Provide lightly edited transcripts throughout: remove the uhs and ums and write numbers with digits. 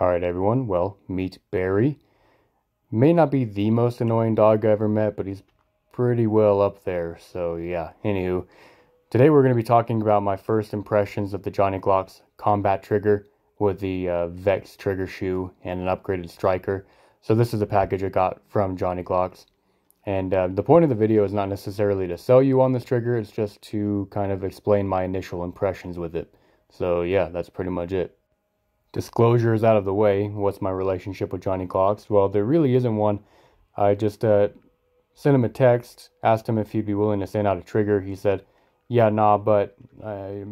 Alright everyone, well, meet Barry. May not be the most annoying dog I ever met, but he's pretty well up there, so yeah. Anywho, today we're going to be talking about my first impressions of the Johnny GLOCKS combat trigger with the Vex trigger shoe and an upgraded striker. So this is a package I got from Johnny GLOCKS. And the point of the video is not necessarily to sell you on this trigger, it's just to kind of explain my initial impressions with it. So yeah, that's pretty much it. Disclosure is out of the way. What's my relationship with Johnny GLOCKS? Well, there really isn't one. I just sent him a text, asked him if he'd be willing to send out a trigger. He said, yeah, nah, but I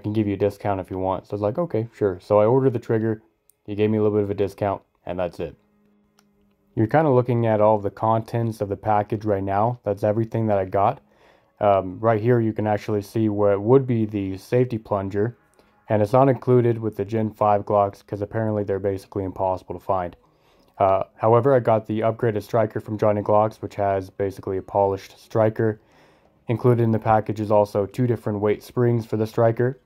can give you a discount if you want. So I was like, okay, sure. So I ordered the trigger. He gave me a little bit of a discount, and that's it. You're kind of looking at all of the contents of the package right now. That's everything that I got. Right here, you can actually see where it would be the safety plunger. And it's not included with the Gen 5 GLOCKS because apparently they're basically impossible to find. However, I got the upgraded striker from Johnny GLOCKS, which has basically a polished striker. Included in the package is also 2 different weight springs for the striker.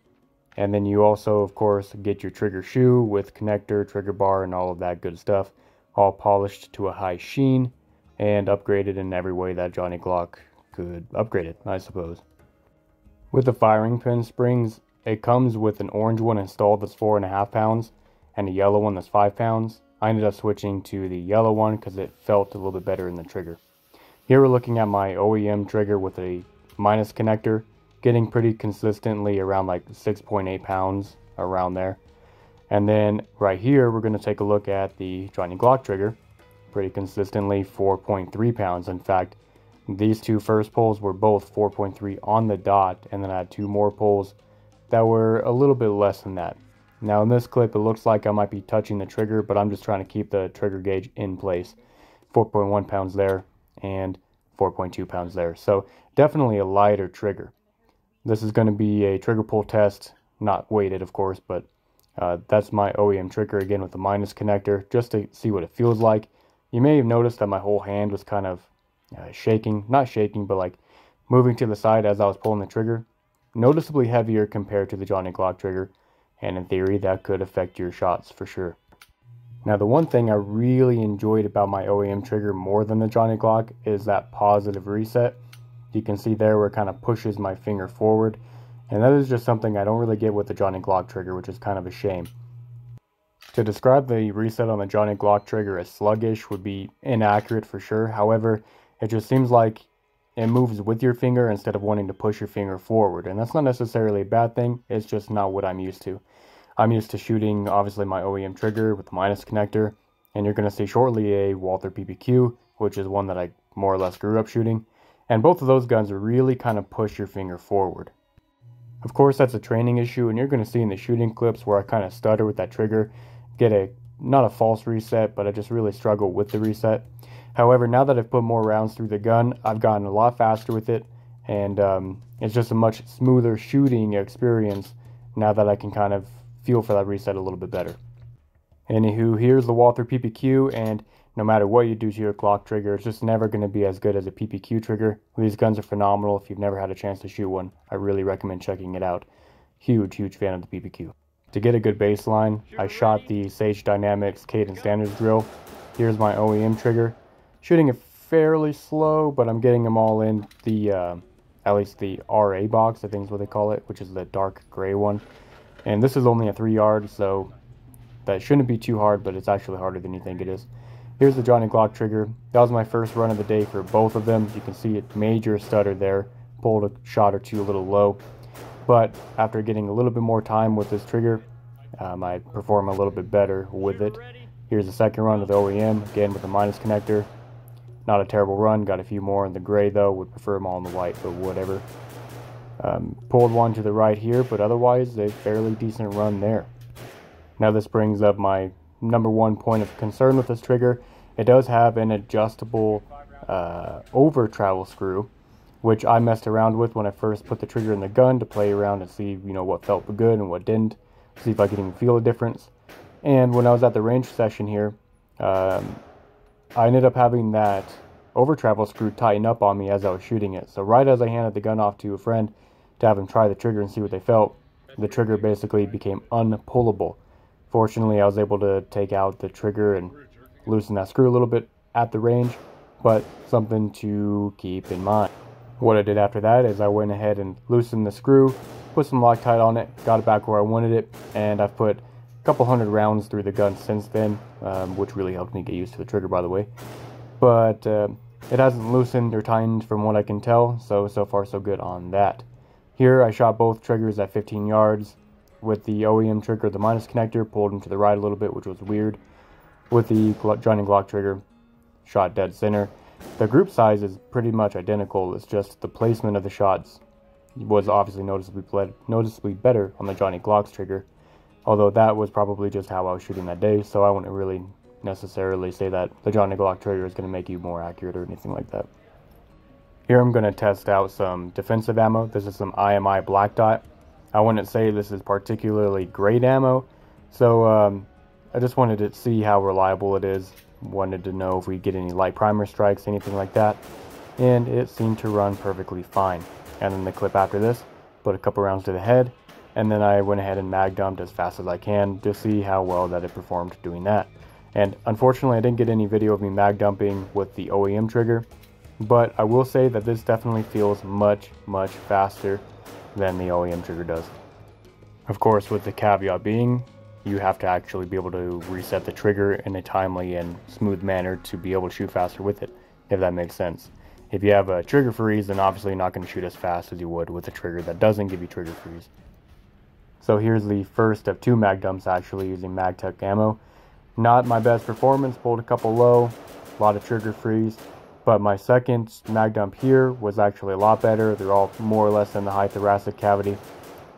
And then you also, of course, get your trigger shoe with connector, trigger bar, and all of that good stuff. All polished to a high sheen and upgraded in every way that Johnny GLOCK could upgrade it, I suppose. With the firing pin springs, it comes with an orange one installed that's 4.5 pounds and a yellow one that's 5 pounds. I ended up switching to the yellow one because it felt a little bit better in the trigger. Here we're looking at my OEM trigger with a minus connector, getting pretty consistently around like 6.8 pounds, around there. And then right here we're going to take a look at the Johnny GLOCK trigger, pretty consistently 4.3 pounds. In fact, these two first pulls were both 4.3 on the dot, and then I had 2 more pulls that were a little bit less than that. Now in this clip it looks like I might be touching the trigger, but I'm just trying to keep the trigger gauge in place. 4.1 pounds there and 4.2 pounds there. So definitely a lighter trigger. This is going to be a trigger pull test, not weighted of course, but that's my OEM trigger again with the minus connector, just to see what it feels like. You may have noticed that my whole hand was kind of shaking, not shaking, but like moving to the side as I was pulling the trigger. Noticeably heavier compared to the Johnny GLOCK trigger, and in theory that could affect your shots for sure. Now the one thing I really enjoyed about my OEM trigger more than the Johnny GLOCK is that positive reset. You can see there where it kind of pushes my finger forward, and that is just something I don't really get with the Johnny GLOCK trigger, which is kind of a shame. To describe the reset on the Johnny GLOCK trigger as sluggish would be inaccurate for sure. However, it just seems like it moves with your finger instead of wanting to push your finger forward. And that's not necessarily a bad thing, it's just not what I'm used to. I'm used to shooting, obviously, my OEM trigger with the minus connector. And you're going to see shortly a Walther PPQ, which is one that I more or less grew up shooting. And both of those guns really kind of push your finger forward. Of course, that's a training issue, and you're going to see in the shooting clips where I kind of stutter with that trigger, get not a false reset, but I just really struggle with the reset. However, now that I've put more rounds through the gun, I've gotten a lot faster with it, and it's just a much smoother shooting experience now that I can kind of feel for that reset a little bit better. Anywho, here's the Walther PPQ, and no matter what you do to your GLOCK trigger, it's just never going to be as good as a PPQ trigger. These guns are phenomenal. If you've never had a chance to shoot one, I really recommend checking it out. Huge fan of the PPQ. To get a good baseline, I shot the Sage Dynamics Cadence Standards drill. Here's my OEM trigger. Shooting it fairly slow, but I'm getting them all in the, at least the RA box, I think is what they call it, which is the dark gray one. And this is only a 3-yard, so that shouldn't be too hard, but it's actually harder than you think it is. Here's the Johnny GLOCK trigger. That was my first run of the day for both of them. You can see a major stutter there, pulled a shot or two a little low. But after getting a little bit more time with this trigger, I perform a little bit better with it. Here's the second run of the OEM, again with the minus connector. Not a terrible run, got a few more in the gray though, would prefer them all in the white, but whatever. Pulled one to the right here, but otherwise a fairly decent run there. Now this brings up my number one point of concern with this trigger. It does have an adjustable over travel screw, which I messed around with when I first put the trigger in the gun to play around and see, what felt good and what didn't, see if I could even feel a difference. And when I was at the range session here, I ended up having that over travel screw tighten up on me as I was shooting it. So right as I handed the gun off to a friend to have him try the trigger and see what they felt, the trigger basically became unpullable. Fortunately, I was able to take out the trigger and loosen that screw a little bit at the range, but something to keep in mind. What I did after that is I went ahead and loosened the screw, put some Loctite on it, got it back where I wanted it, and I've put a couple hundred rounds through the gun since then, which really helped me get used to the trigger, by the way. But it hasn't loosened or tightened from what I can tell, so far so good on that. Here I shot both triggers at 15 yards. With the OEM trigger, the minus connector, pulled him to the right a little bit, which was weird. With the Johnny Glock trigger, shot dead center. The group size is pretty much identical, it's just the placement of the shots was obviously noticeably better on the Johnny Glock's trigger, although that was probably just how I was shooting that day, so I wouldn't really necessarily say that the Johnny Glock trigger is going to make you more accurate or anything like that. Here I'm going to test out some defensive ammo. This is some IMI Black Dot. I wouldn't say this is particularly great ammo, so I just wanted to see how reliable it is. Wanted to know if we get any light primer strikes, anything like that, and it seemed to run perfectly fine. And then the clip after this, put a couple rounds to the head, and then I went ahead and mag dumped as fast as I can to see how well that it performed doing that. And unfortunately I didn't get any video of me mag dumping with the OEM trigger, but I will say that this definitely feels much faster than the OEM trigger does. Of course, with the caveat being, you have to actually be able to reset the trigger in a timely and smooth manner to be able to shoot faster with it, if that makes sense. If you have a trigger freeze, then obviously you're not going to shoot as fast as you would with a trigger that doesn't give you trigger freeze. So here's the first of two mag dumps actually using MagTech ammo. Not my best performance, pulled a couple low, a lot of trigger freeze, but my second mag dump here was actually a lot better. They're all more or less in the high thoracic cavity,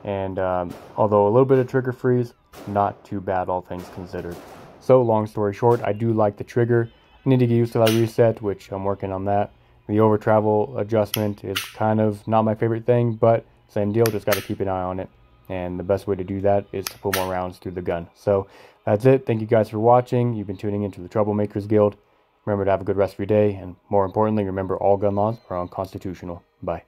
and although a little bit of trigger freeze, not too bad all things considered. So long story short, I do like the trigger. I need to get used to that reset, which I'm working on that. The over travel adjustment is kind of not my favorite thing, but same deal, just got to keep an eye on it. And the best way to do that is to pull more rounds through the gun. So that's it. Thank you guys for watching. You've been tuning into the Troublemakers Guild. Remember to have a good rest of your day, and more importantly, remember all gun laws are unconstitutional. Bye.